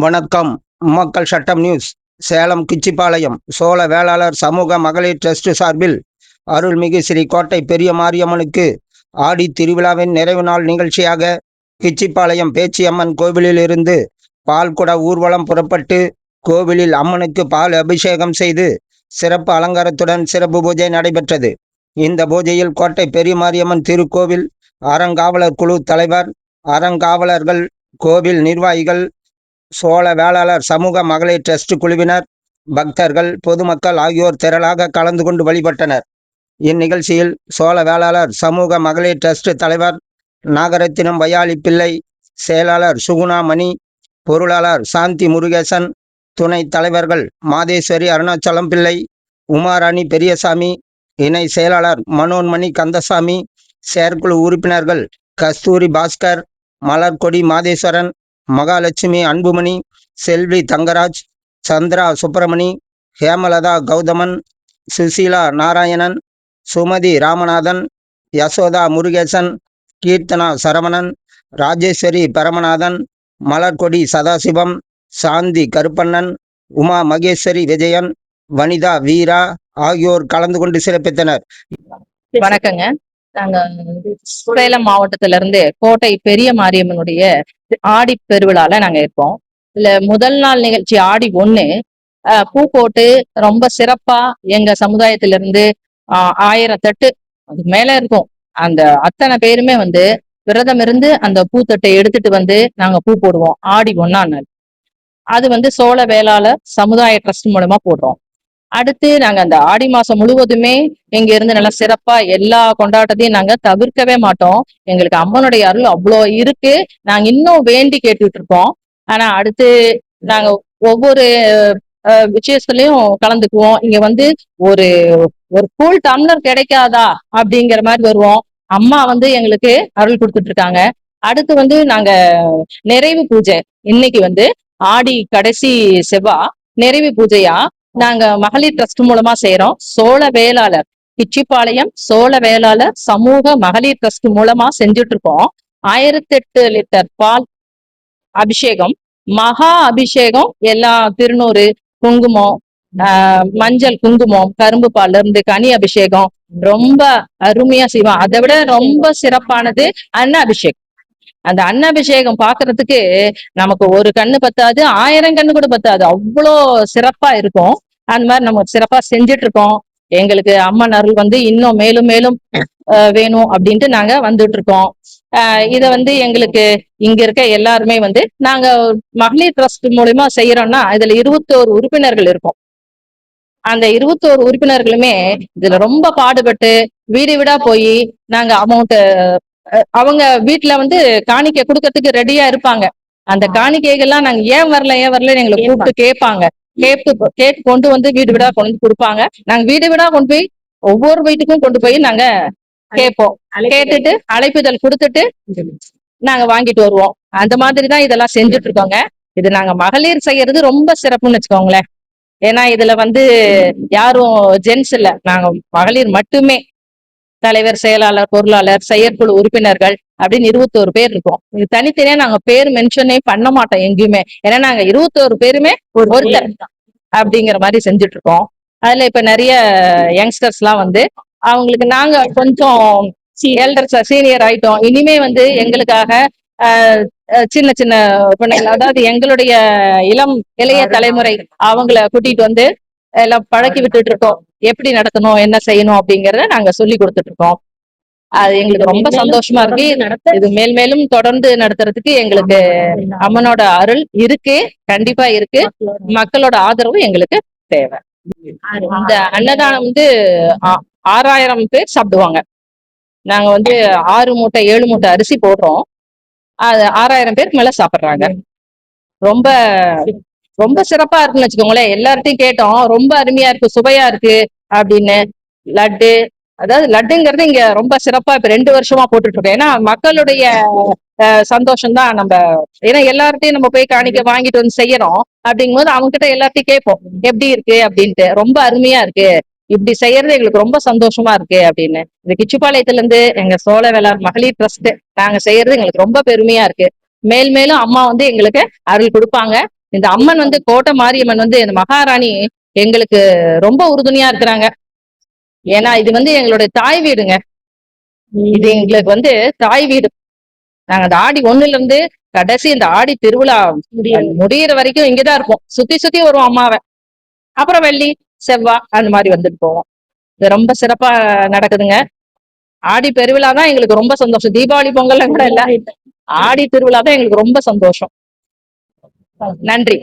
வணக்கம். மக்கள் சட்டம் நியூஸ். சேலம் கிச்சிபாளையம் சோழ வேளாளர் சமூக மகளிர் டிரஸ்ட் சார்பில் அருள்மிகு ஸ்ரீ கோட்டை பெரிய மாரியம்மனுக்கு ஆடி திருவிழாவின் நிறைவு நாள் நிகழ்ச்சியாக கிச்சிபாளையம் பேச்சியம்மன் கோவிலில் இருந்து பால்குட ஊர்வலம் புறப்பட்டு கோவிலில் அம்மனுக்கு பால் அபிஷேகம் செய்து சிறப்பு அலங்காரத்துடன் சிறப்பு பூஜை நடைபெற்றது. இந்த பூஜையில் கோட்டை பெரிய மாரியம்மன் திருக்கோவில் அறங்காவலர் குழு தலைவர், அறங்காவலர்கள், கோவில் நிர்வாகிகள், சோழ வேளாளர் சமூக மகளிர் டிரஸ்ட் குழுவினர், பக்தர்கள், பொதுமக்கள் ஆகியோர் திரளாக கலந்து கொண்டு வழிபட்டனர். இந்நிகழ்ச்சியில் சோழ வேளாளர் சமூக மகளிர் டிரஸ்ட் தலைவர் நாகரத்தினம் வையாளி பிள்ளை, செயலாளர் சுகுணா மணி, பொருளாளர் சாந்தி முருகேசன், துணை தலைவர்கள் மாதேஸ்வரி அருணாச்சலம் பிள்ளை, உமாராணி பெரியசாமி, இணை செயலாளர் மனோன்மணி கந்தசாமி, செயற்குழு உறுப்பினர்கள் கஸ்தூரி பாஸ்கர், மலர்கொடி மாதேஸ்வரன், மகாலட்சுமி அன்புமணி, செல்வி தங்கராஜ், சந்திரா சுப்பிரமணி, ஹேமலதா கௌதமன், சுசீலா நாராயணன், சுமதி ராமநாதன், யசோதா முருகேசன், கீர்த்தனா சரவணன், ராஜேஸ்வரி பரமநாதன், மலர்கொடி சதாசிவம், சாந்தி கருப்பண்ணன், உமா மகேஸ்வரி விஜயன், வனிதா வீரா ஆகியோர் கலந்து கொண்டு சிறப்பித்தனர். வணக்கங்க. நாங்க சேலம் மாவட்டத்தில இருந்து கோட்டை பெரிய மாரியம்மனுடைய ஆடி பெருவிழால நாங்க இருப்போம். இல்ல முதல் நாள் நிகழ்ச்சி ஆடி 1 பூக்கோட்டு ரொம்ப சிறப்பா எங்க சமுதாயத்திலிருந்து 1000 தட்டு அதுக்கு மேல இருக்கும். அந்த அத்தனை பேருமே விரதம் இருந்து அந்த பூத்தட்டை எடுத்துட்டு நாங்க பூ போடுவோம். ஆடி 1ஆம் நாள் அது சோழ வேளாளர் சமுதாய ட்ரஸ்ட் மூலமா போடுறோம். அடுத்து நாங்க அந்த ஆடி மாசம் முழுவதுமே இங்க இருந்து நல்லா சிறப்பா எல்லா கொண்டாட்டத்தையும் நாங்க தவிர்க்கவே மாட்டோம். எங்களுக்கு அம்மனுடைய அருள் அவ்வளோ இருக்கு. நாங்க இன்னும் வேண்டி கேட்டுட்டு இருக்கோம். ஆனா அடுத்து நாங்க ஒவ்வொரு விஷயத்துலயும் கலந்துக்குவோம். இங்க ஒரு ஒரு கூல் டம்ளர் கிடைக்காதா அப்படிங்கிற மாதிரி வருவோம். அம்மா எங்களுக்கு அருள் கொடுத்துட்டு இருக்காங்க. அடுத்து நாங்க நிறைவு பூஜை இன்னைக்கு ஆடி கடைசி செவ்வாய் நிறைவு பூஜையா நாங்க மகளிர் ட்ரஸ்ட் மூலமா செய்யறோம். சோழ வேளாளர் கிச்சிபாளையம் சோழ வேளாளர் சமூக மகளிர் ட்ரஸ்ட் மூலமா செஞ்சுட்டு இருக்கோம். 1008 லிட்டர் பால் அபிஷேகம், மகா அபிஷேகம், எல்லா திருநூறு, குங்குமம், மஞ்சள், குங்குமம், கரும்பு பால்ல இருந்து கனி அபிஷேகம் ரொம்ப அருமையா செய்வோம். அதை விட ரொம்ப சிறப்பானது அன்ன அபிஷேகம். அந்த அன்னாபிஷேகம் பாக்குறதுக்கு நமக்கு ஒரு கண்ணு பத்தாது, 1000 கண்ணு கூட பத்தாது, அவ்வளோ சிறப்பா இருக்கும். அந்த மாதிரி நம்ம சிறப்பா செஞ்சுட்டு இருக்கோம். எங்களுக்கு அம்மன் அருள் இன்னும் மேலும் மேலும் வேணும் அப்படின்ட்டு நாங்க வந்துட்டு இருக்கோம். இத எங்களுக்கு இங்க இருக்க எல்லாருமே நாங்க மகளிர் ட்ரஸ்ட் மூலியமா செய்யறோம்னா இதுல 21 உறுப்பினர்கள் இருக்கும். அந்த 21 உறுப்பினர்களுமே இதுல ரொம்ப பாடுபட்டு வீடு வீடா போய் நாங்க அமௌண்ட் அவங்க வீட்டுல காணிக்கை கொடுக்கறதுக்கு ரெடியா இருப்பாங்க. அந்த காணிக்கைகள்லாம் நாங்க ஏன் வரல எங்களை கூப்பிட்டு கேட்பாங்க. கேட்டு கொண்டு வீடு வீடா கொண்டு கொடுப்பாங்க. நாங்க வீடு வீடா கொண்டு போய் ஒவ்வொரு வீட்டுக்கும் கொண்டு போய் நாங்க கேட்போம். கேட்டுட்டு அழைப்புதல் கொடுத்துட்டு நாங்க வாங்கிட்டு வருவோம். அந்த மாதிரிதான் இதெல்லாம் செஞ்சுட்டு இருக்கோங்க. இது நாங்க மகளிர் செய்யறது ரொம்ப சிறப்புன்னு வச்சுக்கோங்களேன். ஏன்னா இதுல யாரும் ஜென்ஸ் இல்ல, நாங்க மகளிர் மட்டுமே. தலைவர், செயலாளர், பொருளாளர், செயற்குழு உறுப்பினர்கள் அப்படின்னு 21 பேர் இருக்கோம். இது தனித்தனியா நாங்க பேர் மென்ஷனே பண்ண மாட்டோம் எங்கேயுமே. ஏன்னா நாங்க 21 பேருமே ஒருத்தர் அப்படிங்கிற மாதிரி செஞ்சுட்டு இருக்கோம். அதுல இப்ப நிறைய யங்ஸ்டர்ஸ் எல்லாம் அவங்களுக்கு நாங்க கொஞ்சம் எல்டர்ஸ் சீனியர் ஆயிட்டோம். இனிமே எங்களுக்காக சின்ன சின்ன பிள்ளைகள், அதாவது எங்களுடைய இளைய தலைமுறை அவங்கள கூட்டிட்டு எல்லாம் பழக்கி விட்டுட்டு இருக்கோம். எப்படி நடத்தணும், என்ன செய்யணும் அப்படிங்கறத நாங்க சொல்லி கொடுத்துட்டு இருக்கோம். அது எங்களுக்கு ரொம்ப சந்தோஷமா இருக்கு. இது மேலும் தொடர்ந்து நடத்துறதுக்கு எங்களுக்கு அம்மனோட அருள் இருக்கு, கண்டிப்பா இருக்கு. மக்களோட ஆதரவு எங்களுக்கு தேவை. இந்த அன்னதானம் 6000 பேர் சாப்பிடுவாங்க. நாங்க 6 மூட்டை 7 மூட்டை அரிசி போடுறோம். அது 6000 பேருக்கு மேல சாப்பிடுறாங்க. ரொம்ப ரொம்ப சிறப்பா இருக்குன்னு வச்சுக்கோங்களேன். எல்லார்ட்டையும் கேட்டோம், ரொம்ப அருமையா இருக்கு, சுவையா இருக்கு அப்படின்னு. லட்டு, அதாவது லட்டுங்கிறது இங்க ரொம்ப சிறப்பா இப்ப 2 வருஷமா போட்டுட்டு இருக்கோம். ஏன்னா மக்களுடைய சந்தோஷம் தான் நம்ம. ஏன்னா எல்லார்ட்டையும் நம்ம போய் காணிக்க வாங்கிட்டு செய்யறோம். அப்படிங்கும் போது அவங்க கிட்ட எல்லார்ட்டையும் கேட்போம் எப்படி இருக்கு அப்படின்ட்டு. ரொம்ப அருமையா இருக்கு, இப்படி செய்யறது எங்களுக்கு ரொம்ப சந்தோஷமா இருக்கு அப்படின்னு. இந்த கிச்சிபாளையத்துல இருந்து எங்க சோழ வேளாண் மகளிர் ட்ரஸ்ட் நாங்க செய்யறது எங்களுக்கு ரொம்ப பெருமையா இருக்கு. மேலும் அம்மா எங்களுக்கு அருள் கொடுப்பாங்க. இந்த அம்மன் வந்து கோட்டை மாரியம்மன் வந்து இந்த மகாராணி எங்களுக்கு ரொம்ப உறுதுணையா இருக்கிறாங்க. ஏன்னா இது வந்து எங்களுடைய தாய் வீடுங்க. இது எங்களுக்கு வந்து தாய் வீடு. நாங்க அந்த ஆடி 1ல இருந்து கடைசி இந்த ஆடி திருவிழா முடியிற வரைக்கும் இங்கதான் இருப்போம். சுத்தி சுத்தி வருவோம் அம்மாவை. அப்புறம் வெள்ளி செவ்வாய் அந்த மாதிரி வந்துட்டு போவோம். இது ரொம்ப சிறப்பா நடக்குதுங்க. ஆடி பெருவிழா தான் எங்களுக்கு ரொம்ப சந்தோஷம். தீபாவளி பொங்கல் கூட இல்ல, ஆடி திருவிழா தான் எங்களுக்கு ரொம்ப சந்தோஷம். நன்றி.